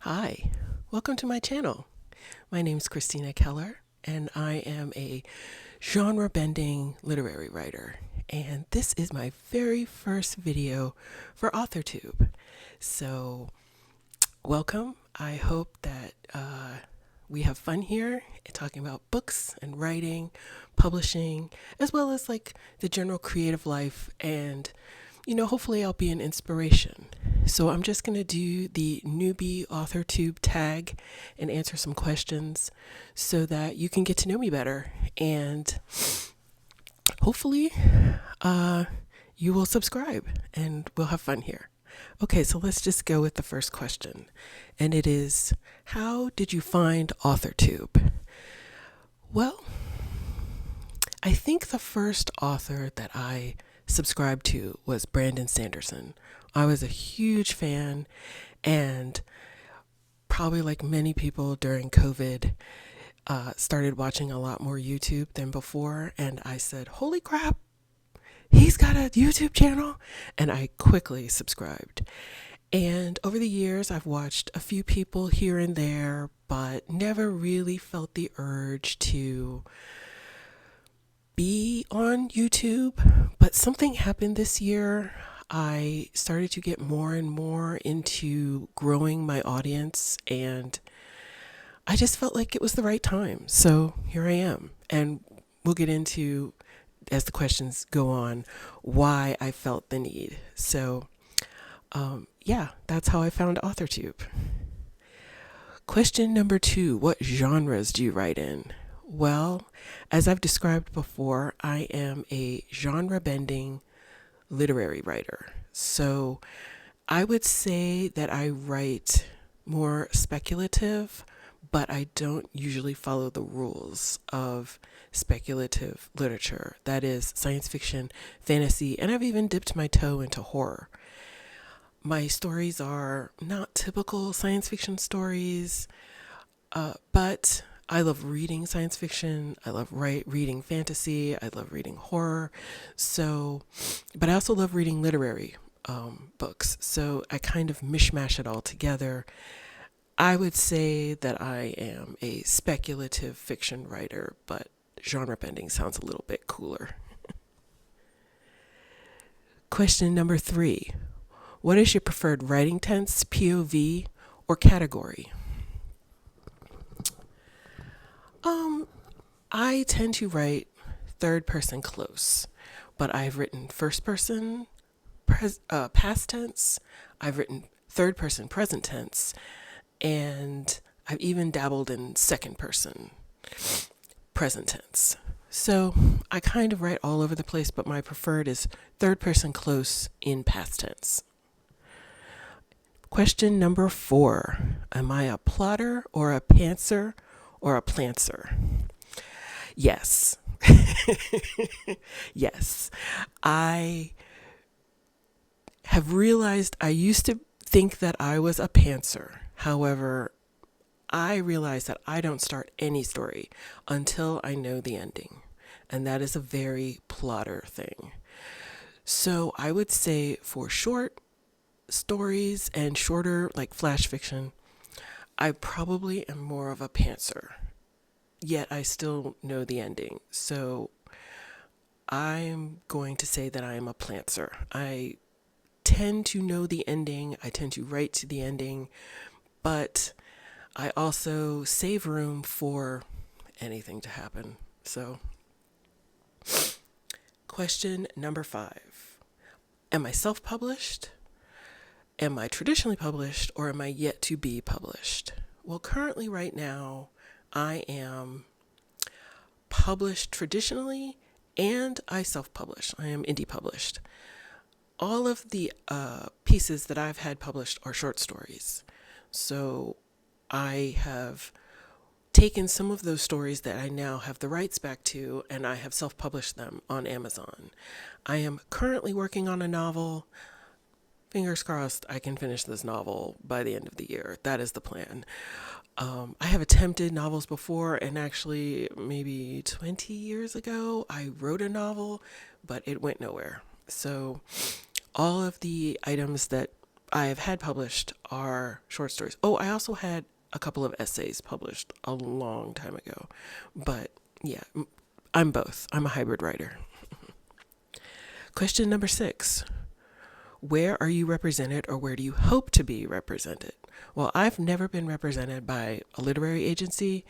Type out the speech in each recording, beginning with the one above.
Hi, welcome to my channel. My name is Christina Keller, and I am a genre-bending literary writer. And this is my very first video for AuthorTube. So, welcome. I hope that we have fun here talking about books and writing, publishing, as well as like the general creative life, and hopefully I'll be an inspiration. So I'm just going to do the newbie AuthorTube tag and answer some questions so that you can get to know me better. And hopefully you will subscribe and we'll have fun here. Okay, so let's just go with the first question. And it is, how did you find AuthorTube? Well, I think the first author that I subscribed to was Brandon Sanderson. I was a huge fan, and probably like many people during COVID, started watching a lot more YouTube than before, and I said, holy crap, he's got a YouTube channel, and I quickly subscribed. And over the years, I've watched a few people here and there, but never really felt the urge to be on YouTube. But something happened this year. I started to get more and more into growing my audience, and I just felt like it was the right time. So here I am. And we'll get into, as the questions go on, why I felt the need. So yeah, that's how I found AuthorTube. Question number 2, what genres do you write in? Well, as I've described before, I am a genre-bending literary writer. So I would say that I write more speculative, but I don't usually follow the rules of speculative literature. That is science fiction, fantasy, and I've even dipped my toe into horror. My stories are not typical science fiction stories, but I love reading science fiction. I love reading fantasy. I love reading horror. But I also love reading literary books. So I kind of mishmash it all together. I would say that I am a speculative fiction writer, but genre bending sounds a little bit cooler. Question number 3. What is your preferred writing tense, POV, or category? I tend to write third person close, but I've written first person past tense, I've written third person present tense, and I've even dabbled in second person present tense. So I kind of write all over the place, but my preferred is third person close in past tense. Question number 4. Am I a plotter or a pantser or a plantser? Yes. Yes. I have realized I used to think that I was a pantser. However, I realized that I don't start any story until I know the ending. And that is a very plotter thing. So I would say for short stories and shorter, like flash fiction, I probably am more of a pantser. Yet I still know the ending. So I'm going to say that I am a plantser. I tend to know the ending. I tend to write to the ending, but I also save room for anything to happen. So, question number 5. Am I self-published? Am I traditionally published, or am I yet to be published? Well, currently right now, I am published traditionally and I self-publish. I am indie published. All of the pieces that I've had published are short stories. So I have taken some of those stories that I now have the rights back to, and I have self-published them on Amazon. I am currently working on a novel. Fingers crossed I can finish this novel by the end of the year. That is the plan. I have attempted novels before, and actually maybe 20 years ago, I wrote a novel, but it went nowhere. So all of the items that I have had published are short stories. Oh, I also had a couple of essays published a long time ago. But yeah, I'm both. I'm a hybrid writer. Question number 6. Where are you represented, or where do you hope to be represented? Well, I've never been represented by a literary agency,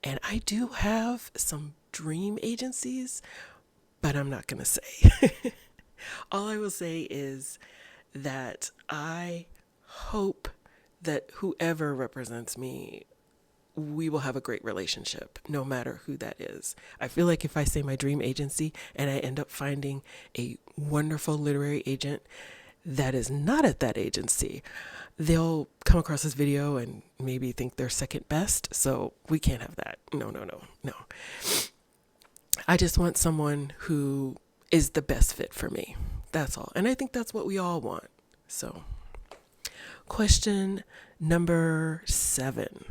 and I do have some dream agencies, but I'm not going to say. All I will say is that I hope that whoever represents me, we will have a great relationship, no matter who that is. I feel like if I say my dream agency and I end up finding a wonderful literary agent that is not at that agency, they'll come across this video and maybe think they're second best. So we can't have that. No. I just want someone who is the best fit for me. That's all. And I think that's what we all want. So, question number 7.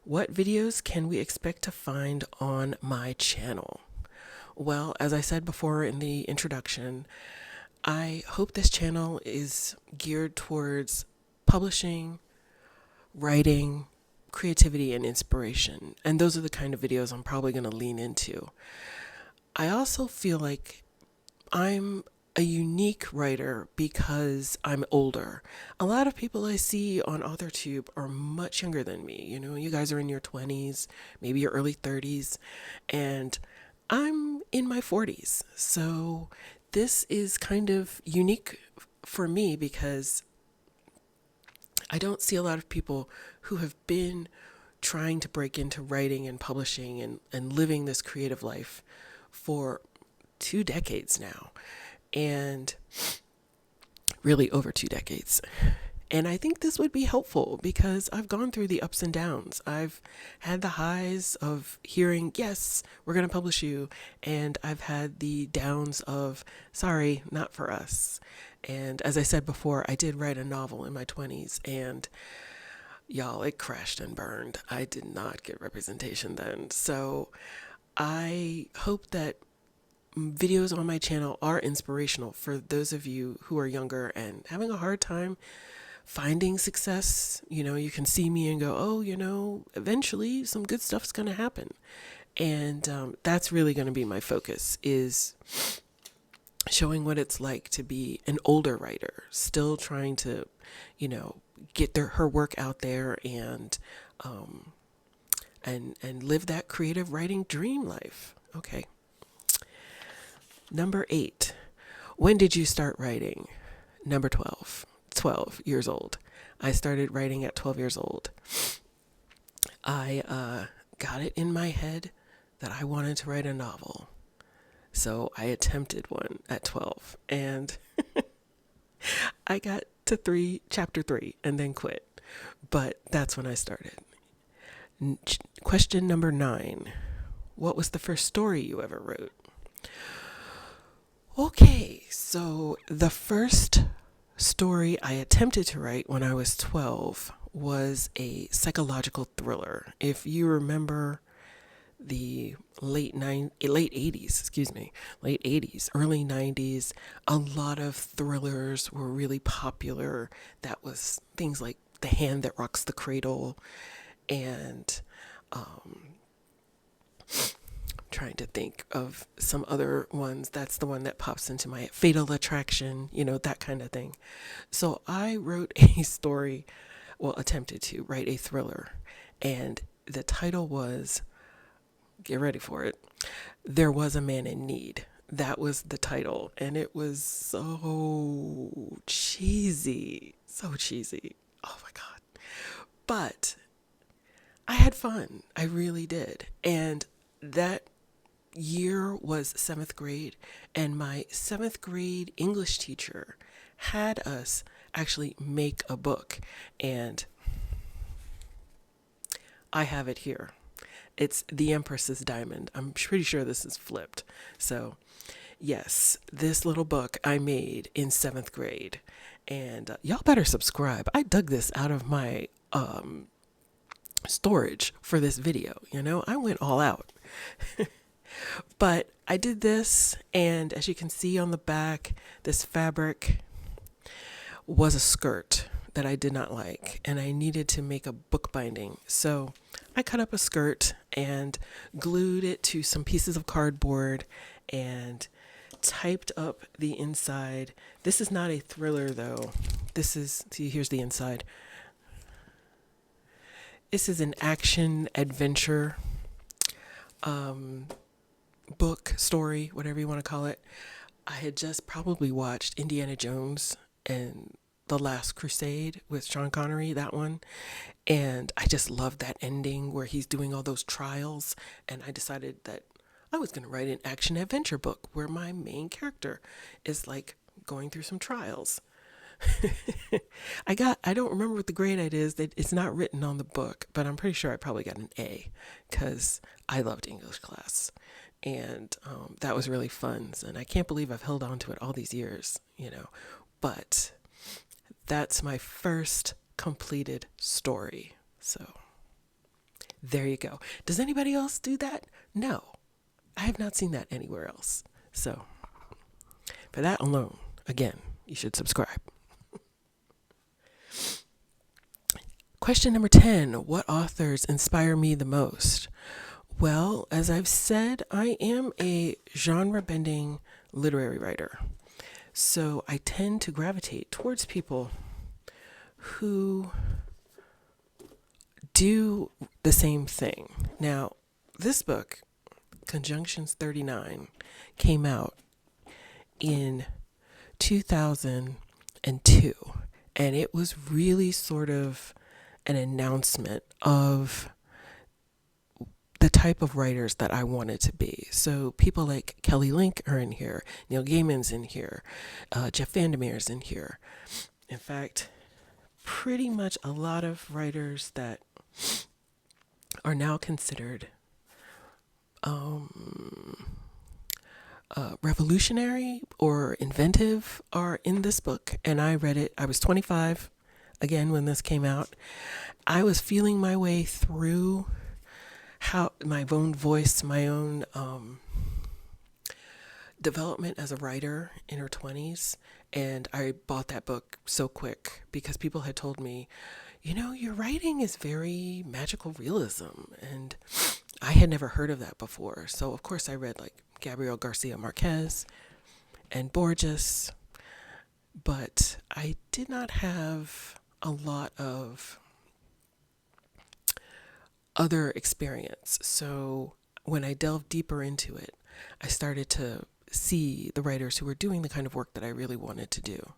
What videos can we expect to find on my channel? Well, as I said before in the introduction, I hope this channel is geared towards publishing, writing, creativity, and inspiration. And those are the kind of videos I'm probably going to lean into. I also feel like I'm a unique writer because I'm older. A lot of people I see on AuthorTube are much younger than me. You know, you guys are in your 20s, maybe your early 30s, and I'm in my 40s. So this is kind of unique for me because I don't see a lot of people who have been trying to break into writing and publishing and living this creative life for 2 decades now. And really over 2 decades. And I think this would be helpful because I've gone through the ups and downs. I've had the highs of hearing, yes, we're going to publish you. And I've had the downs of, sorry, not for us. And as I said before, I did write a novel in my 20s, and y'all, it crashed and burned. I did not get representation then. So I hope that videos on my channel are inspirational for those of you who are younger and having a hard time finding success. You know, you can see me and go, oh, you know, eventually some good stuff's going to happen. And that's really going to be my focus, is showing what it's like to be an older writer, still trying to, you know, get her work out there and live that creative writing dream life. Okay. Number 8, when did you start writing? Number 12 years old. I started writing at 12 years old. I got it in my head that I wanted to write a novel. So I attempted one at 12, and I got to chapter 3 and then quit. But that's when I started. Question number 9. What was the first story you ever wrote? Okay, so the first story I attempted to write when I was 12 was a psychological thriller. If you remember the late 80s, early 90s, a lot of thrillers were really popular. That was things like The Hand That Rocks the Cradle, and trying to think of some other ones. That's the one that pops into my Fatal Attraction, you know, that kind of thing. So I wrote a story, attempted to write a thriller, and the title was, get ready for it, There Was a Man in Need. That was the title, and it was so cheesy. Oh my God. But I had fun. I really did. And that year was 7th grade, and my 7th grade English teacher had us actually make a book, and I have it here. It's The Empress's Diamond. I'm pretty sure this is flipped. So yes, this little book I made in 7th grade, and y'all better subscribe. I dug this out of my storage for this video. You know, I went all out. But I did this, and as you can see on the back, this fabric was a skirt that I did not like, and I needed to make a book binding. So I cut up a skirt and glued it to some pieces of cardboard and typed up the inside. This is not a thriller though. See, here's the inside. This is an action adventure book, story, whatever you want to call it. I had just probably watched Indiana Jones and The Last Crusade with Sean Connery, that one. And I just loved that ending where he's doing all those trials. And I decided that I was going to write an action adventure book where my main character is like going through some trials. I don't remember what the grade it is. It's not written on the book, but I'm pretty sure I probably got an A because I loved English class. And that was really fun. And I can't believe I've held on to it all these years, but that's my first completed story. So there you go. Does anybody else do that? No, I have not seen that anywhere else. So for that alone, again, you should subscribe. Question number 10, what authors inspire me the most? Well, as I've said, I am a genre-bending literary writer. So I tend to gravitate towards people who do the same thing. Now, this book, Conjunctions 39, came out in 2002, and it was really sort of an announcement of the type of writers that I wanted to be. So people like Kelly Link are in here, Neil Gaiman's in here, Jeff Vandermeer's in here. In fact, pretty much a lot of writers that are now considered revolutionary or inventive are in this book. And I read it. I was 25 again when this came out. I was feeling my way through how my own voice, my own development as a writer in her 20s. And I bought that book so quick because people had told me, your writing is very magical realism. And I had never heard of that before. So, of course, I read like Gabriel Garcia Marquez and Borges. But I did not have a lot of other experience. So when I delved deeper into it, I started to see the writers who were doing the kind of work that I really wanted to do.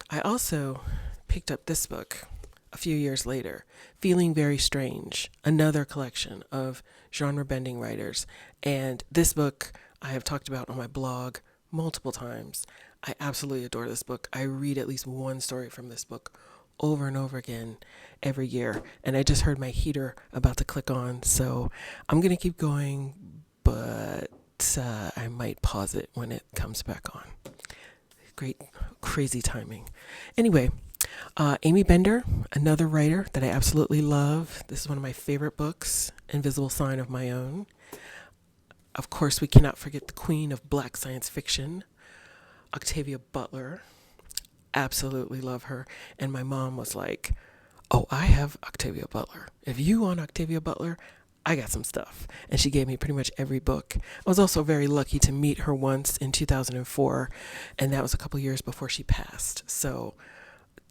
I also picked up this book a few years later, Feeling Very Strange, another collection of genre-bending writers. And this book I have talked about on my blog multiple times. I absolutely adore this book. I read at least one story from this book over and over again every year. And I just heard my heater about to click on, so I'm going to keep going, but I might pause it when it comes back on. Great, crazy timing. Anyway, Amy Bender, another writer that I absolutely love. This is one of my favorite books, Invisible Sign of My Own. Of course, we cannot forget the queen of Black science fiction, Octavia Butler. Absolutely love her. And my mom was like, oh, I have Octavia Butler. If you want Octavia Butler, I got some stuff. And she gave me pretty much every book. I was also very lucky to meet her once in 2004, and that was a couple years before she passed. So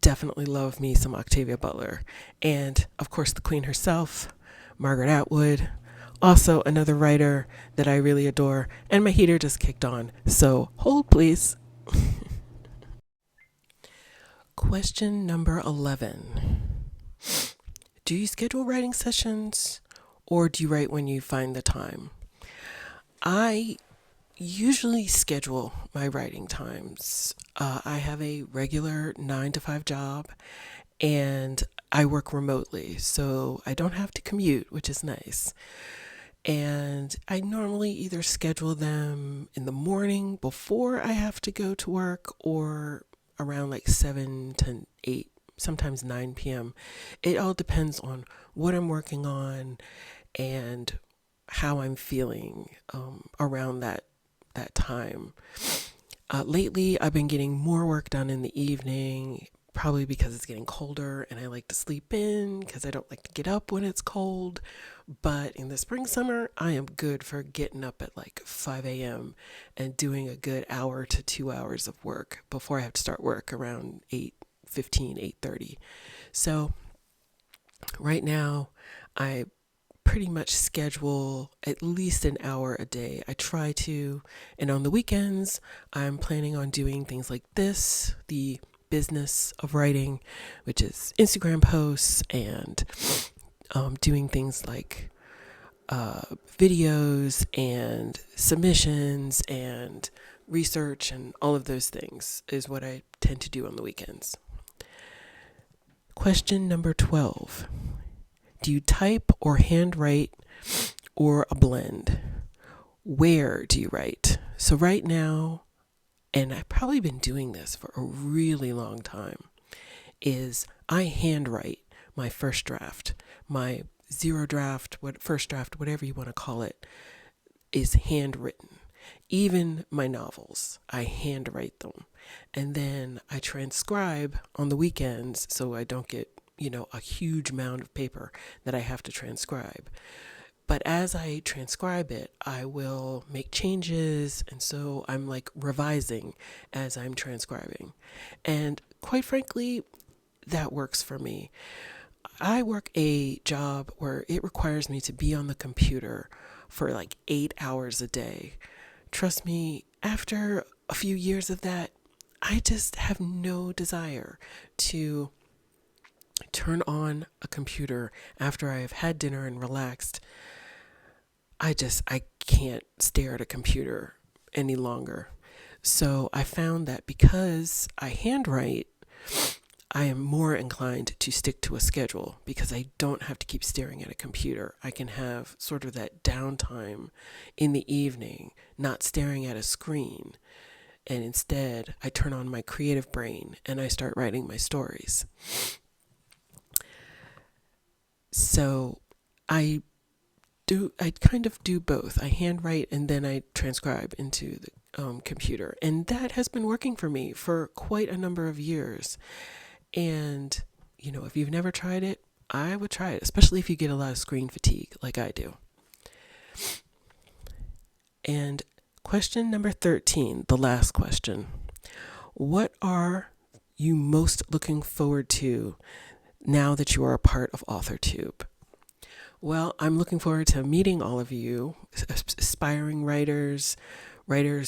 definitely love me some Octavia Butler. And of course, the queen herself, Margaret Atwood, also another writer that I really adore. And my heater just kicked on, so hold please. Question number 11. Do you schedule writing sessions, or do you write when you find the time? I usually schedule my writing times. I have a regular 9-to-5 job, and I work remotely, so I don't have to commute, which is nice. And I normally either schedule them in the morning before I have to go to work, or around like 7 to 8, sometimes 9 p.m. It all depends on what I'm working on and how I'm feeling around that time. Lately, I've been getting more work done in the evening, probably because it's getting colder and I like to sleep in because I don't like to get up when it's cold. But in the spring, summer, I am good for getting up at like 5 a.m. and doing a good hour to 2 hours of work before I have to start work around 8:15, 8:30. So right now, I pretty much schedule at least an hour a day. I try to, and on the weekends, I'm planning on doing things like this, the business of writing, which is Instagram posts and doing things like videos and submissions and research and all of those things is what I tend to do on the weekends. Question number 12. Do you type or handwrite or a blend? Where do you write? So right now, and I've probably been doing this for a really long time, is I handwrite my first draft. My zero draft, first draft, whatever you want to call it, is handwritten. Even my novels, I handwrite them. And then I transcribe on the weekends so I don't get a huge amount of paper that I have to transcribe. But as I transcribe it, I will make changes. And so I'm like revising as I'm transcribing. And quite frankly, that works for me. I work a job where it requires me to be on the computer for like 8 hours a day. Trust me, after a few years of that, I just have no desire to turn on a computer after I have had dinner and relaxed. I can't stare at a computer any longer. So I found that because I handwrite, I am more inclined to stick to a schedule because I don't have to keep staring at a computer. I can have sort of that downtime in the evening, not staring at a screen. And instead, I turn on my creative brain and I start writing my stories. So I kind of do both. I handwrite and then I transcribe into the computer. And that has been working for me for quite a number of years. And, if you've never tried it, I would try it, especially if you get a lot of screen fatigue like I do. And question number 13, the last question. What are you most looking forward to now that you are a part of AuthorTube? Well, I'm looking forward to meeting all of you, aspiring writers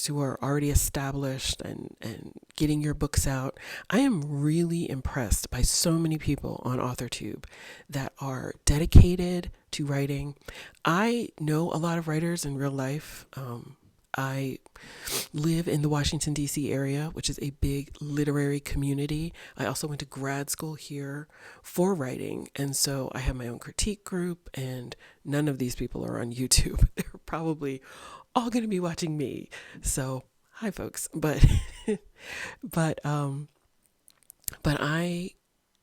who are already established and getting your books out. I am really impressed by so many people on AuthorTube that are dedicated to writing. I know a lot of writers in real life. I live in the Washington, D.C. area, which is a big literary community. I also went to grad school here for writing. And so I have my own critique group, and none of these people are on YouTube. They're probably all going to be watching me. So hi, folks. But I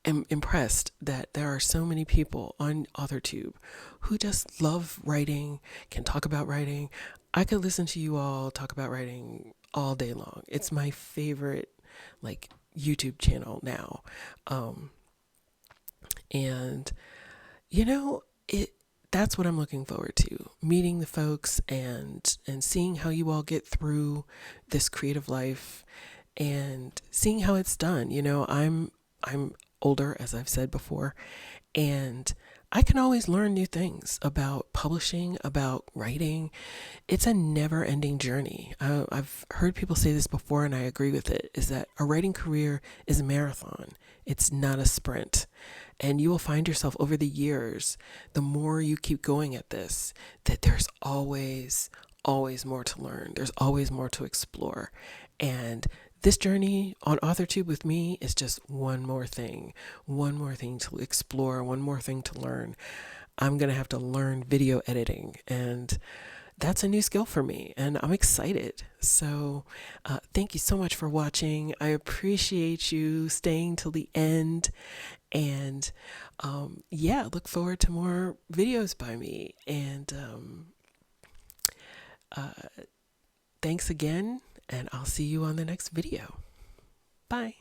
am impressed that there are so many people on AuthorTube who just love writing, can talk about writing. I could listen to you all talk about writing all day long. It's my favorite YouTube channel now. And that's what I'm looking forward to, meeting the folks and seeing how you all get through this creative life and seeing how it's done. I'm older, as I've said before, and I can always learn new things about publishing, about writing. It's a never-ending journey. I've heard people say this before, and I agree with it, is that a writing career is a marathon. It's not a sprint. And you will find yourself over the years, the more you keep going at this, that there's always more to learn. There's always more to explore. And this journey on AuthorTube with me is just one more thing to explore, one more thing to learn. I'm going to have to learn video editing, and that's a new skill for me, and I'm excited. So thank you so much for watching. I appreciate you staying till the end, and look forward to more videos by me. And thanks again. and I'll see you on the next video. Bye.